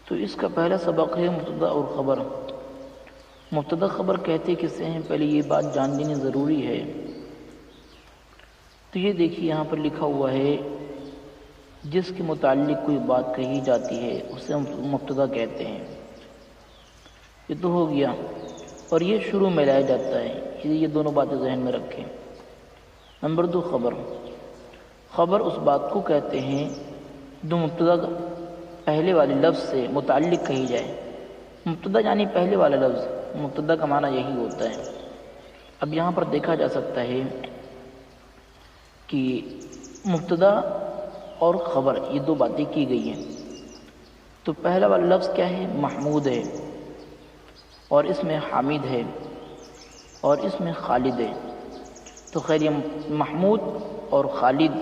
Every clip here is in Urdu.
تو اس کا پہلا سبق ہے مبتدا اور خبر۔ مبتدا خبر کہتے کسے ہیں، پہلے یہ بات جان لینی ضروری ہے۔ تو یہ دیکھیے یہاں پر لکھا ہوا ہے، جس کے متعلق کوئی بات کہی جاتی ہے اسے مبتدا کہتے ہیں۔ یہ تو ہو گیا، اور یہ شروع میں لایا جاتا ہے، یہ دونوں باتیں ذہن میں رکھیں۔ نمبر 2 خبر۔ خبر اس بات کو کہتے ہیں جو مبتدا پہلے والے لفظ سے متعلق کہی جائے۔ مبتدا یعنی پہلے والا لفظ، مبتدا کا معنی یہی ہوتا ہے۔ اب یہاں پر دیکھا جا سکتا ہے کہ مبتدا اور خبر یہ دو باتیں کی گئی ہیں۔ تو پہلا والا لفظ کیا ہے؟ محمود ہے، اور اس میں حامد ہے، اور اس میں خالد ہے۔ تو خیر یہ محمود اور خالد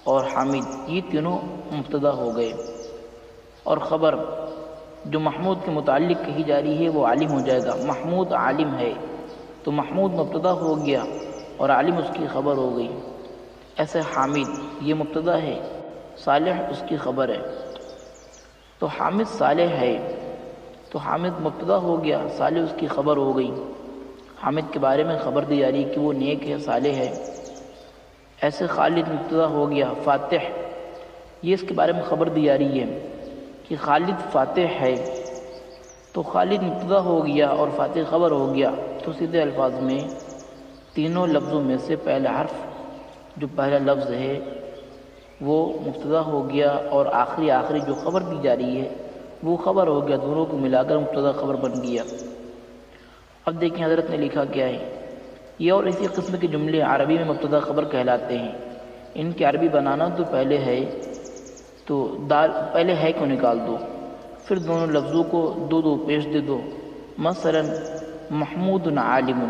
اور حامد یہ تینوں مبتدا ہو گئے، اور خبر جو محمود کے متعلق کہی جا رہی ہے وہ عالم ہو جائے گا۔ محمود عالم ہے، تو محمود مبتدا ہو گیا اور عالم اس کی خبر ہو گئی۔ ایسے حامد یہ مبتدا ہے، صالح اس کی خبر ہے۔ تو حامد صالح ہے، تو حامد مبتدا ہو گیا، صالح اس کی خبر ہو گئی۔ حامد کے بارے میں خبر دی جا رہی کہ وہ نیک ہے، صالح ہے۔ ایسے خالد مبتدا ہو گیا، فاتح یہ اس کے بارے میں خبر دی جا رہی ہے کہ خالد فاتح ہے، تو خالد مبتدا ہو گیا اور فاتح خبر ہو گیا۔ تو سیدھے الفاظ میں تینوں لفظوں میں سے پہلا حرف جو پہلا لفظ ہے وہ مبتدا ہو گیا، اور آخری جو خبر دی جا رہی ہے وہ خبر ہو گیا، دونوں کو ملا کر مبتدا خبر بن گیا۔ اب دیکھیں حضرت نے لکھا کیا ہے، یہ اور اسی قسم کے جملے عربی میں مبتدا خبر کہلاتے ہیں۔ ان کی عربی بنانا تو پہلے ہے، تو پہلے ہے کو نکال دو، پھر دونوں لفظوں کو دو پیش دے دو۔ مثلا محمود عالم،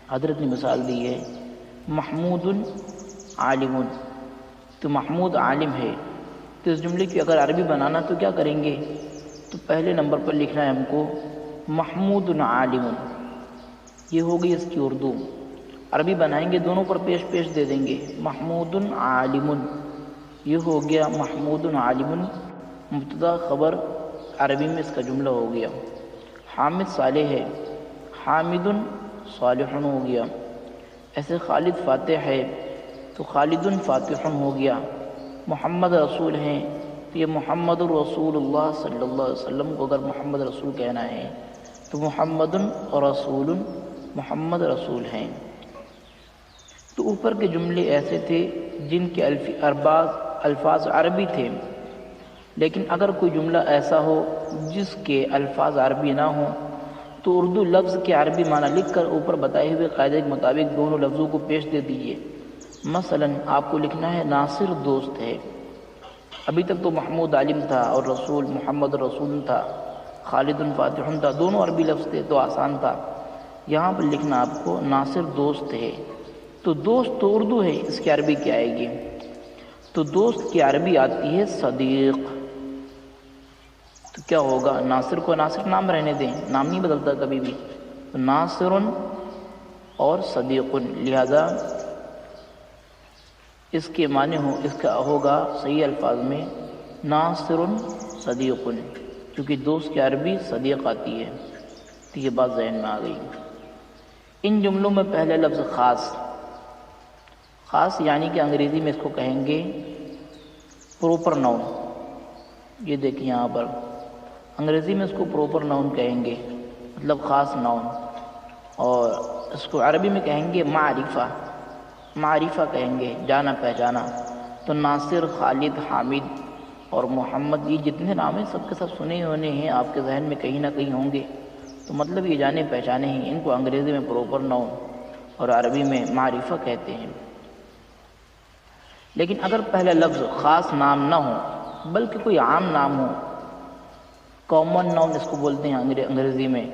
حضرت نے مثال دی ہے محمود عالم، تو محمود عالم ہے۔ تو اس جملے کی اگر عربی بنانا تو کیا کریں گے؟ تو پہلے نمبر پر لکھنا ہے ہم کو محمود عالم، یہ ہوگی اس کی اردو۔ عربی بنائیں گے دونوں پر پیش دے دیں گے، محمود عالم، یہ ہو گیا محمود عالم مبتدا خبر، عربی میں اس کا جملہ ہو گیا۔ حامد صالح ہے، حامد صالح ہو گیا۔ ایسے خالد فاتح ہے، تو خالد فاتح ہو گیا۔ محمد رسول ہیں، تو یہ محمد رسول اللہ صلی اللہ علیہ وسلم کو اگر محمد رسول کہنا ہے تو محمد رسول، محمد رسول ہیں۔ تو اوپر کے جملے ایسے تھے جن کے الفاظ عربی تھے، لیکن اگر کوئی جملہ ایسا ہو جس کے الفاظ عربی نہ ہوں تو اردو لفظ کے عربی معنی لکھ کر اوپر بتائے ہوئے قاعدے کے مطابق دونوں لفظوں کو پیش دے دیجیے۔ مثلا آپ کو لکھنا ہے ناصر دوست ہے، ابھی تک تو محمود عالم تھا اور رسول محمد رسول تھا، خالد فاتح تھا، دونوں عربی لفظ تھے تو آسان تھا۔ یہاں پر لکھنا آپ کو ناصر دوست ہے، تو دوست تو اردو ہے، اس کی عربی کیا آئے گی؟ تو دوست کی عربی آتی ہے صدیق۔ تو کیا ہوگا؟ ناصر کو ناصر نام رہنے دیں، نام نہیں بدلتا کبھی بھی، تو ناصر اور صدیق، لہذا اس کے معنی اس کا ہوگا صحیح الفاظ میں ناصر صدیق، کیونکہ دوست کی عربی صدیق آتی ہے۔ تو یہ بات ذہن میں آ گئی۔ ان جملوں میں پہلا لفظ خاص یعنی کہ انگریزی میں اس کو کہیں گے پروپر ناؤن۔ یہ دیکھیں یہاں پر انگریزی میں اس کو پروپر ناؤن کہیں گے، مطلب خاص ناؤن، اور اس کو عربی میں کہیں گے معرفہ کہیں گے، جانا پہچانا۔ تو ناصر، خالد، حامد اور محمد یہ جتنے نام ہیں سب کے سب سنے ہونے ہیں، آپ کے ذہن میں کہیں نہ کہیں ہوں گے، تو مطلب یہ جانے پہچانے ہیں۔ ان کو انگریزی میں پروپر ناؤن اور عربی میں معرفہ کہتے ہیں۔ لیکن اگر پہلا لفظ خاص نام نہ ہو بلکہ کوئی عام نام ہو، کامن ناؤن اس کو بولتے ہیں انگریزی میں،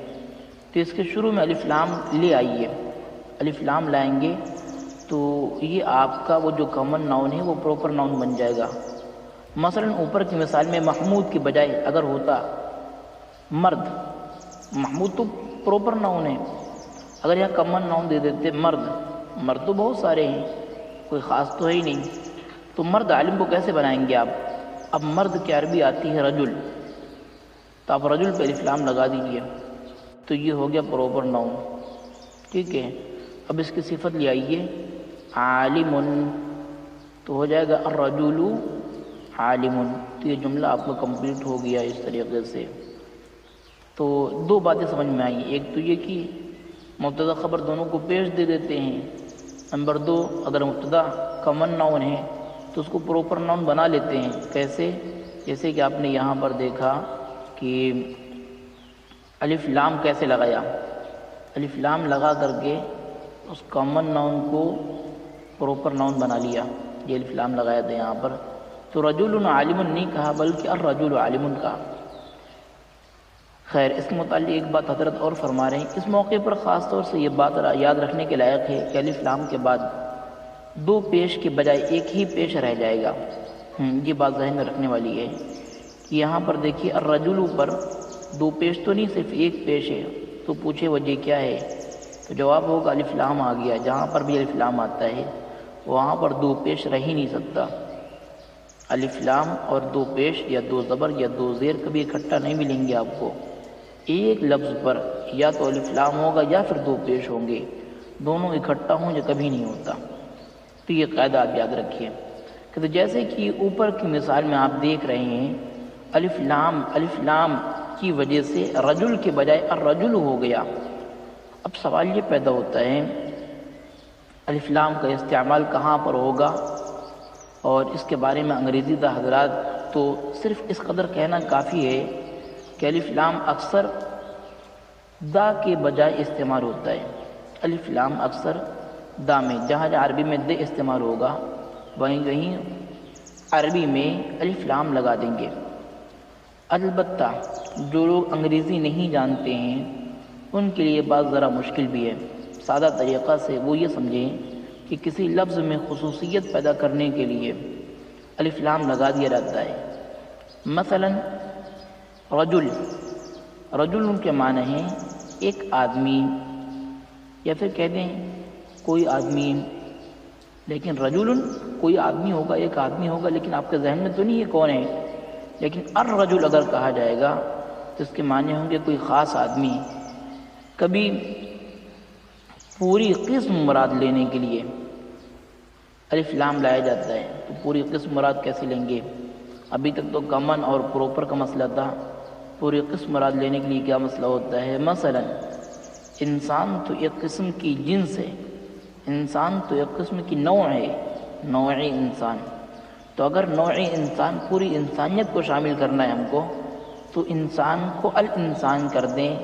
تو اس کے شروع میں الف لام لے آئیے، الف لام لائیں گے تو یہ آپ کا وہ جو کامن ناؤن ہے وہ پروپر ناؤن بن جائے گا۔ مثلا اوپر کی مثال میں محمود کی بجائے اگر ہوتا مرد، محمود تو پروپر ناؤن ہے، اگر یہاں کامن ناؤن دے دیتے مرد تو بہت سارے ہیں، کوئی خاص تو ہے ہی نہیں، تو مرد عالم کو کیسے بنائیں گے آپ؟ اب مرد کی عربی آتی ہے رجل، تو آپ رجل پہ الف لام لگا دیجئے تو یہ ہو گیا پراپر ناؤن، ٹھیک ہے۔ اب اس کی صفت لے آئیے عالم، تو ہو جائے گا الرجل عالم، تو یہ جملہ آپ کا کمپلیٹ ہو گیا اس طریقے سے۔ تو دو باتیں سمجھ میں آئیں، ایک تو یہ کہ مبتدا خبر دونوں کو پیش دے دیتے ہیں، نمبر دو اگر مبتدا کامن ناؤن ہے تو اس کو پراپر ناؤن بنا لیتے ہیں۔ کیسے؟ جیسے کہ آپ نے یہاں پر دیکھا کہ الف لام کیسے لگایا، الف لام لگا کر کے اس کامن ناؤن کو پراپر ناؤن بنا لیا، یہ الف لام لگایا تھا یہاں پر، تو رجل عالم نہیں کہا بلکہ الرجل عالم کہا۔ خیر، اس کے متعلق ایک بات حضرت اور فرما رہے ہیں، اس موقع پر خاص طور سے یہ بات یاد رکھنے کے لائق ہے کہ الف لام کے بعد دو پیش کے بجائے ایک ہی پیش رہ جائے گا۔ یہ بات ذہن میں رکھنے والی ہے کہ یہاں پر دیکھیے الرجل پر دو پیش تو نہیں، صرف ایک پیش ہے، تو پوچھے وجہ کیا ہے، تو جواب ہوگا الف لام آ گیا۔ جہاں پر بھی الف لام آتا ہے وہاں پر دو پیش رہ ہی نہیں سکتا، الف لام اور دو پیش یا دو زبر یا دو زیر کبھی اکٹھا نہیں ملیں گے آپ کو۔ ایک لفظ پر یا تو الف لام ہوگا یا پھر دو پیش ہوں گے، دونوں اکٹھا ہوں یا کبھی نہیں ہوتا۔ تو یہ قاعدہ آپ یاد رکھیے کہ جیسے کہ اوپر کی مثال میں آپ دیکھ رہے ہیں الف لام کی وجہ سے رجل کے بجائے الرجل ہو گیا۔ اب سوال یہ پیدا ہوتا ہے الف لام کا استعمال کہاں پر ہوگا، اور اس کے بارے میں انگریزی دا حضرات تو صرف اس قدر کہنا کافی ہے کہ الف لام اکثر دا کے بجائے استعمال ہوتا ہے۔ الف لام اکثر دا میں، جہاں عربی میں دے استعمال ہوگا وہیں عربی میں الف لام لگا دیں گے۔ البتہ جو لوگ انگریزی نہیں جانتے ہیں ان کے لیے بات ذرا مشکل بھی ہے۔ سادہ طریقہ سے وہ یہ سمجھیں کہ کسی لفظ میں خصوصیت پیدا کرنے کے لیے الف لام لگا دیا جاتا ہے۔ مثلا رجل کے معنی ہے ایک آدمی، یا پھر کہہ دیں کوئی آدمی، لیکن رجل کوئی آدمی ہوگا، ایک آدمی ہوگا، لیکن آپ کے ذہن میں تو نہیں یہ کون ہے، لیکن الرجل اگر کہا جائے گا تو اس کے معنی ہوں گے کوئی خاص آدمی۔ کبھی پوری قسم مراد لینے کے لیے الف لام لایا جاتا ہے، تو پوری قسم مراد کیسے لیں گے؟ ابھی تک تو کامن اور پراپر کا مسئلہ تھا، پوری قسم مراد لینے کے لیے کیا مسئلہ ہوتا ہے؟ مثلا انسان تو ایک قسم کی جنس ہے، انسان تو ایک قسم کی نوع ہے، نوع انسان، تو اگر نوع انسان پوری انسانیت کو شامل کرنا ہے ہم کو، تو انسان کو الانسان کر دیں،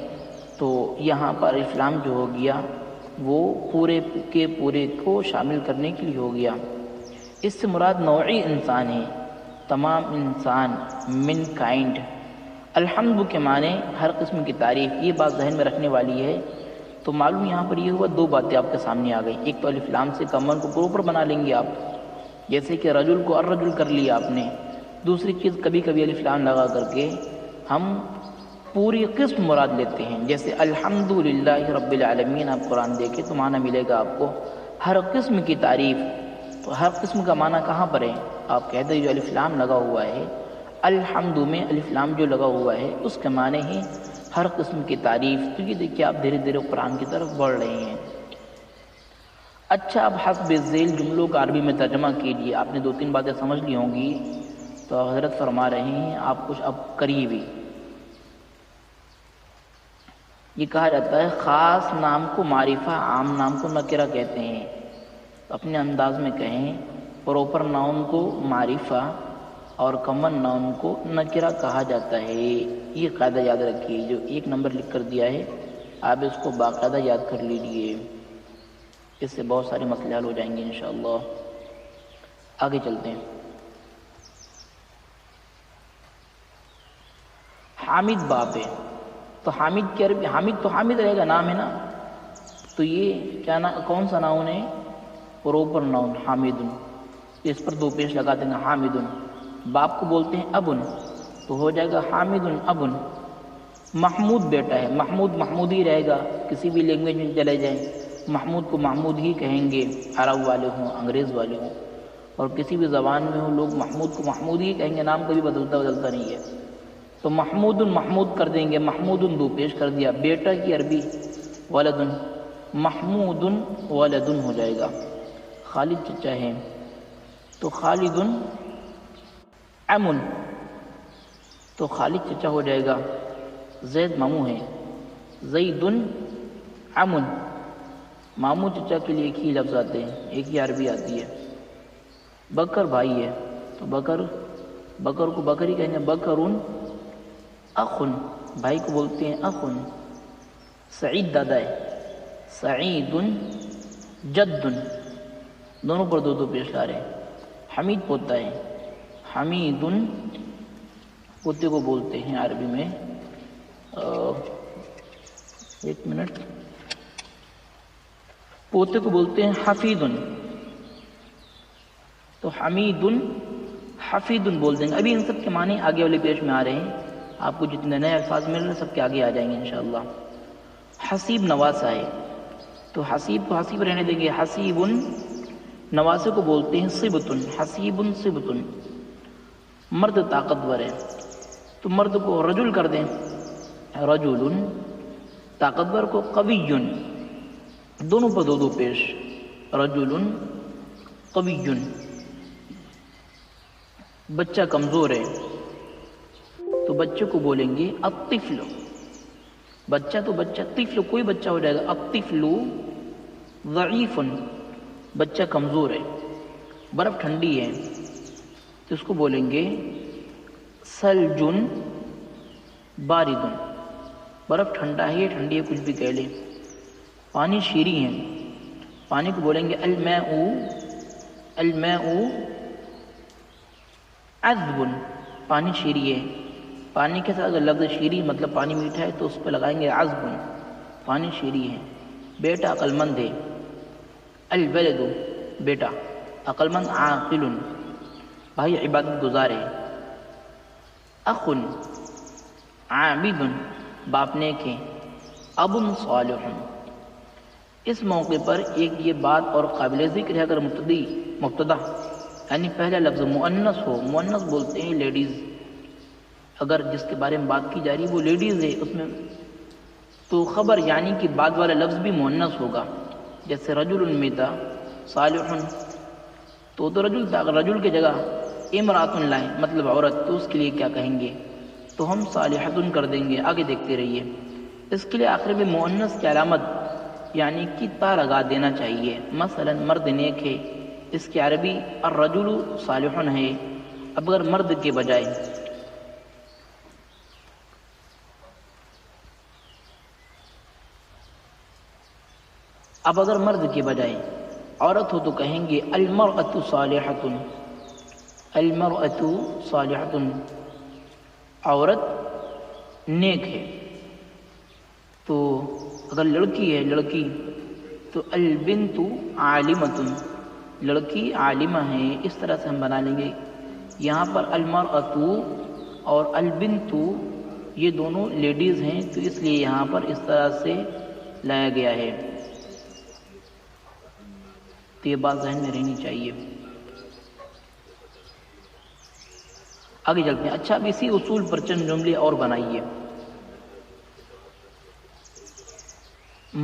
تو یہاں پر الف لام جو ہو گیا وہ پورے کے پورے کو شامل کرنے کے لیے ہو گیا۔ اس سے مراد نوعی انسان ہے، تمام انسان، من کائنڈ۔ الحمد کے معنی ہر قسم کی تعریف، یہ بات ذہن میں رکھنے والی ہے۔ تو معلوم یہاں پر یہ ہوا دو باتیں آپ کے سامنے آ گئی، ایک تو الف لام سے کامن کو پراپر بنا لیں گے آپ، جیسے کہ رجل کو الرجل کر لیا آپ نے۔ دوسری چیز کبھی کبھی الف لام لگا کر کے ہم پوری قسم مراد لیتے ہیں، جیسے الحمدللہ رب العالمین آپ قرآن دیکھیں تو معنی ملے گا آپ کو ہر قسم کی تعریف۔ تو ہر قسم کا معنی کہاں پر ہے؟ آپ کہتے ہیں جو الف لام لگا ہوا ہے، الحمد میں الف لام جو لگا ہوا ہے اس کے معنی ہے ہر قسم کی تعریف۔ تو یہ دیکھیے آپ دھیرے دھیرے قرآن کی طرف بڑھ رہے ہیں۔ اچھا، اب حسب ذیل جملوں کا عربی میں ترجمہ کیجیے۔ آپ نے دو تین باتیں سمجھ لی ہوں گی، تو حضرت فرما رہے ہیں آپ کچھ اب قریبی۔ یہ کہا جاتا ہے خاص نام کو معرفہ، عام نام کو نکرہ کہتے ہیں۔ اپنے انداز میں کہیں، پراپر ناؤن کو معرفہ اور کامن ناؤن کو نکرہ کہا جاتا ہے۔ یہ قاعدہ یاد رکھیے، جو ایک نمبر لکھ کر دیا ہے آپ اس کو باقاعدہ یاد کر لیجیے، اس سے بہت سارے مسئلے حل ہو جائیں گے انشاءاللہ۔ آگے چلتے ہیں۔ حامد باپ ہے، تو حامد کی عربی، حامد تو حامد رہے گا، نام ہے نا، تو یہ کیا کون سا ناؤن ہے؟ Proper noun Hamid. اس پر دو پیش لگا دیں گے حامد۔ باپ کو بولتے ہیں ابن، تو ہو جائے گا حامد ابن۔ محمود بیٹا ہے، محمود محمود ہی رہے گا، کسی بھی لینگویج میں چلے جائیں محمود کو محمود ہی کہیں گے، عرب والے ہوں انگریز والے ہوں، اور کسی بھی زبان میں ہوں لوگ محمود کو محمود ہی کہیں گے، نام کبھی بدلتا نہیں ہے۔ تو محمود محمود کر دیں گے، محمود دو پیش کر دیا، بیٹا کی عربی ولد، محمود ولد ہو جائے گا۔ خالد چچا ہے تو خالد عم، تو خالد چچا ہو جائے گا۔ زید ماموں ہے، زید عم، ماموں چچا کے لیے ایک ہی لفظ آتے ہیں، ایک ہی عربی آتی ہے۔ بکر بھائی ہے تو بکر کو بکری کہیں گے، بکرن اخ، بھائی کو بولتے ہیں اخ۔ سعید دادا ہے، سعید جد، دونوں پر دو پیش لا رہے ہیں۔ حمید پوتا ہے، حمید پوتے کو بولتے ہیں عربی میں ایک منٹ، پوتے کو بولتے ہیں حفید، تو حمید حفید بول دیں گے۔ ابھی ان سب کے معنی آگے والے پیش میں آ رہے ہیں، آپ کو جتنے نئے الفاظ مل رہے ہیں سب کے آگے آ جائیں گے انشاءاللہ۔ حسیب نواسہ ہے تو حسیب کو حسیب رہنے دیں گے، حسیب نواسے کو بولتے ہیں صبتن، حسیب صبتن۔ مرد طاقتور ہے تو مرد کو رجل کر دیں، رجل، طاقتور کو قوی، دونوں پر دو پیش، رجل قوی۔ بچہ کمزور ہے تو بچے کو بولیں گے الطفل، بچہ تو بچہ، طفل کوئی بچہ ہو جائے گا، الطفل ضعیف، بچہ کمزور ہے۔ برف ٹھنڈی ہے تو اس کو بولیں گے ثلج بارد، برف ٹھنڈا ہے، ٹھنڈی ہے، کچھ بھی کہہ لیں۔ پانی شیریں ہے، پانی کو بولیں گے الماء، الماء عذب، پانی شیریں ہے۔ پانی کے ساتھ اگر لفظ شیریں مطلب پانی میٹھا ہے تو اس پہ لگائیں گے عذب، پانی شیریں ہے۔ بیٹا عقل مند ہے، الولد بیٹا، عقل مند عاقل، بھائی عبادت گزار ہے۔ اخ عابد، باپ نیک ہے۔ اب صالح، اس موقع پر ایک یہ بات اور قابل ذکر ہے، اگر مبتدا یعنی پہلا لفظ مؤنث ہو، مؤنث بولتے ہیں لیڈیز، اگر جس کے بارے میں بات کی جا رہی ہے وہ لیڈیز ہے اس میں تو خبر یعنی کہ بعد والا لفظ بھی مؤنث ہوگا، جیسے رجل میتا صالح، تو رجل تھا، اگر رجل کی جگہ امرأۃ لائے مطلب عورت، تو اس کے لیے کیا کہیں گے؟ تو ہم صالحۃ کر دیں گے۔ آگے دیکھتے رہیے، اس کے لیے آخر میں مؤنث کی علامت یعنی کہ تا لگا دینا چاہیے۔ مثلا مرد نیک ہے، اس کی عربی الرجل صالح ہے، اب اگر مرد کے بجائے عورت ہو تو کہیں گے المرأۃ صالحۃ، المرأۃ صالحۃ، عورت نیک ہے۔ تو اگر لڑکی ہے، لڑکی تو البنت عالمۃ، لڑکی عالمہ ہے، اس طرح سے ہم بنا لیں گے۔ یہاں پر المرأۃ اور البنت یہ دونوں لیڈیز ہیں تو اس لیے یہاں پر اس طرح سے لایا گیا ہے، تو یہ بات ذہن میں رہنی چاہیے۔ آگے چلتے ہیں۔ اچھا اب اسی اصول پر چند جملے اور بنائیے۔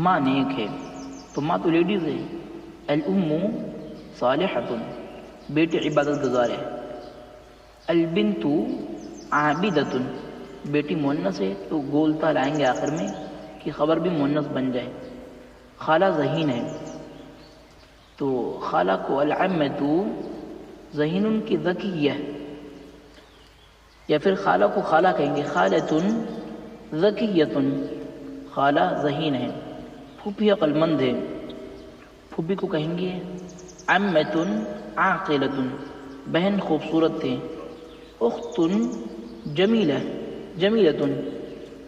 ماں نیک ہے تو ماں تو لیڈیز ہے، الام صالحۃ، بیٹی عبادت گزار ہے۔ البنت عابدۃ، بیٹی مؤنث ہے تو گولتا لائیں گے آخر میں کہ خبر بھی مؤنث بن جائے۔ خالہ ذہین ہے تو خالہ کو العمۃ ذہین کی ذکیہ، یا پھر خالہ کو خالہ کہیں گے خالۃ ذکیۃ، خالہ ذہین ہے۔ پھوپھی عقل مند ہے، پھوپھی کو کہیں گے عمۃ عاقلۃ، بہن خوبصورت ہے۔ اخت جمیلہ، جمیلۃ،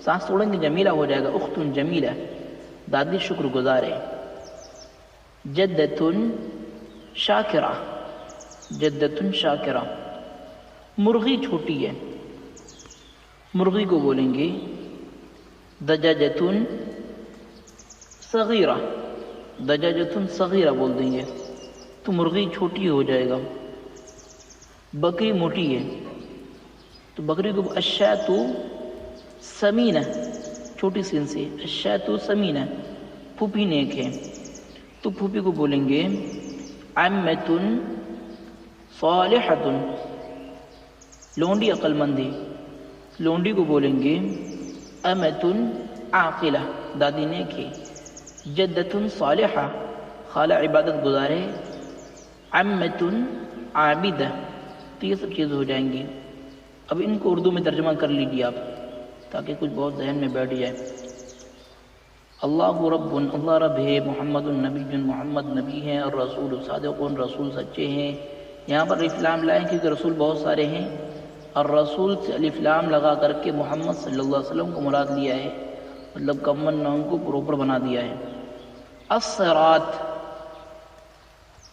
سانس توڑیں گے جمیلہ ہو جائے گا، اخت جمیلہ، دادی شکر گزار ہے۔ جدۃ شاکرہ، جدۃ شاکرہ، مرغی چھوٹی ہے، مرغی کو بولیں گے دجاجۃ صغیرہ، دجاجۃ صغیرہ بول دیں گے تو مرغی چھوٹی ہو جائے گا۔ بکری موٹی ہے تو بکری کو الشاۃ سمینہ، چھوٹی سین سے، الشاۃ سمینہ، پھوپھی نیک ہے، تو پھوپھی کو بولیں گے عمۃ صالحۃ، لونڈی عقل مند ہے، لونڈی کو بولیں گے امۃ عاقلہ، دادی نیک ہے، جدۃ صالحہ، خالہ عبادت گزار ہے، عمۃ عابدہ، تو یہ سب چیزیں ہو جائیں گی۔ اب ان کو اردو میں ترجمہ کر لیجیے آپ، تاکہ کچھ بہت ذہن میں بیٹھ جائے۔ اللہ رب، اللہ رب ہے، محمد النبی، محمد نبی ہیں، اور رسول صادق، رسول سچے ہیں۔ یہاں پر الف لام لائیں کیونکہ رسول بہت سارے ہیں، اور رسول سے الف لام لگا کر کے محمد صلی اللہ علیہ وسلم کو مراد لیا ہے، مطلب کمن نام کو پروپر بنا دیا ہے۔ الصراط،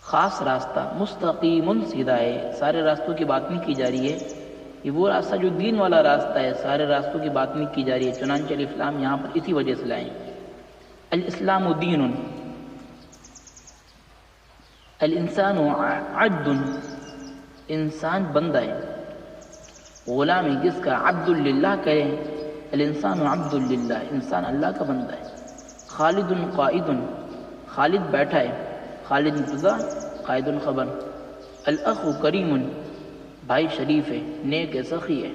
خاص راستہ، مستقیم، سیدھا ہے، سارے راستوں کی بات نہیں کی جا رہی ہے، یہ وہ راستہ جو دین والا راستہ ہے، سارے راستوں کی بات نہیں کی جا رہی ہے، چنانچہ الف لام یہاں پر اسی وجہ سے لائیں۔ الاسلام دین، الانسان عبد، انسان بندہ ہے، غلام ہے جس کا عبد للہ کرے، الانسان عبد للہ، انسان اللہ کا بندہ ہے۔ خالد قائد، خالد بیٹھا ہے، خالد مبتدا، قائد خبر۔ الاخ کریم، بھائی شریف ہے، نیک ہے، سخی ہے۔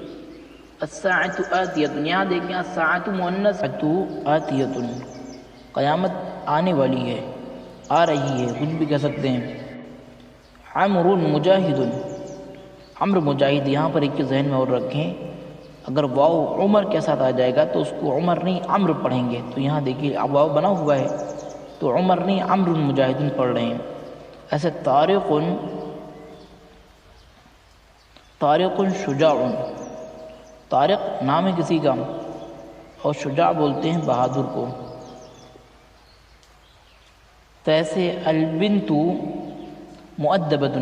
الساعۃ آتیۃ، یہاں دیکھیں الساعۃ مؤنث، آتیۃ، قیامت آنے والی ہے، آ رہی ہے، کچھ بھی کہہ سکتے ہیں۔ عمر مجاہد، عمر مجاہد، یہاں پر ایک چیز ذہن میں اور رکھیں، اگر واو عمر کے ساتھ آ جائے گا تو اس کو عمر نہیں عمر پڑھیں گے، تو یہاں دیکھیے واو بنا ہوا ہے تو عمر نہیں عمر مجاہد پڑھ رہے ہیں۔ ایسے طارق، طارق شجاع، طارق نام ہے کسی کا، اور شجاع بولتے ہیں بہادر کو۔ تو ایسے البنت مؤدبۃ،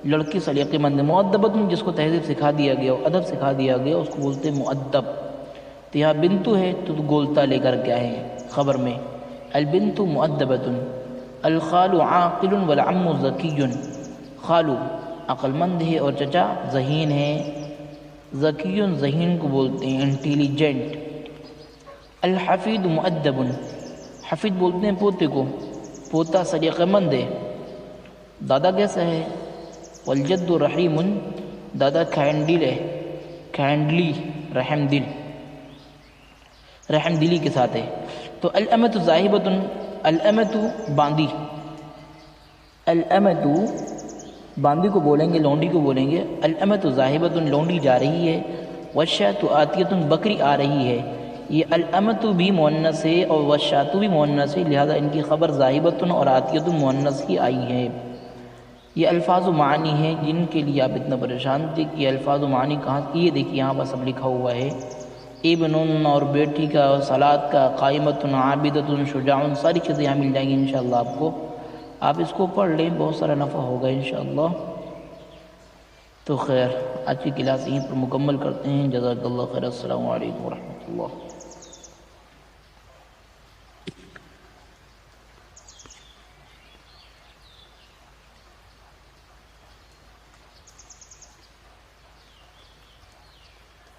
لڑکی سلیقے مند، مؤدبۃ جس کو تہذیب سکھا دیا گیا، ادب سکھا دیا گیا، اس کو بولتے ہیں مؤدب۔ تو یہاں بنتو ہے تو گولتا لے کر کے آئے ہیں خبر میں، البنت مؤدبۃ۔ الخال عاقل والعم ذکی، خالو عقل مند ہے اور چچا ذہین ہے، ذکی، ذہین کو بولتے ہیں انٹیلیجنٹ۔ الحفید مؤدب، حفید بولتے ہیں پوتے کو، پوتا سلیقہ مند ہے، دادا کیسا ہے؟ والجد رحیم، دادا کائنڈل ہے، کائنڈلی، رحم دل، رحم دلی کے ساتھ ہے۔ تو الامۃ ذاہبۃ، الامۃ باندی، الامۃ باندی کو بولیں گے، لونڈی کو بولیں گے، الامۃ ذاہبۃ، لونڈی جا رہی ہے، والشاۃ آتیۃ، بکری آ رہی ہے۔ یہ الامۃ بھی مؤنث ہے اور والشاۃ بھی مؤنث ہے، لہذا ان کی خبر ذاہبۃ اور آتیۃ مؤنث ہی آئی ہے۔ یہ الفاظ و معنی ہیں جن کے لیے آپ اتنا پریشان تھے کہ یہ الفاظ و معنی کہاں، یہ دیکھیے یہاں پر سب لکھا ہوا ہے، ابن اور بیٹی کا، صلات کا، قائمۃ، عابدۃ، شجاع، ساری چیزیں یہاں مل جائیں گی انشاءاللہ آپ کو۔ آپ اس کو پڑھ لیں، بہت سارا نفع ہوگا انشاءاللہ۔ تو خیر، آج کی کلاس یہیں پر مکمل کرتے ہیں۔ جزاک اللہ خیر، السلام علیکم ورحمۃ اللہ۔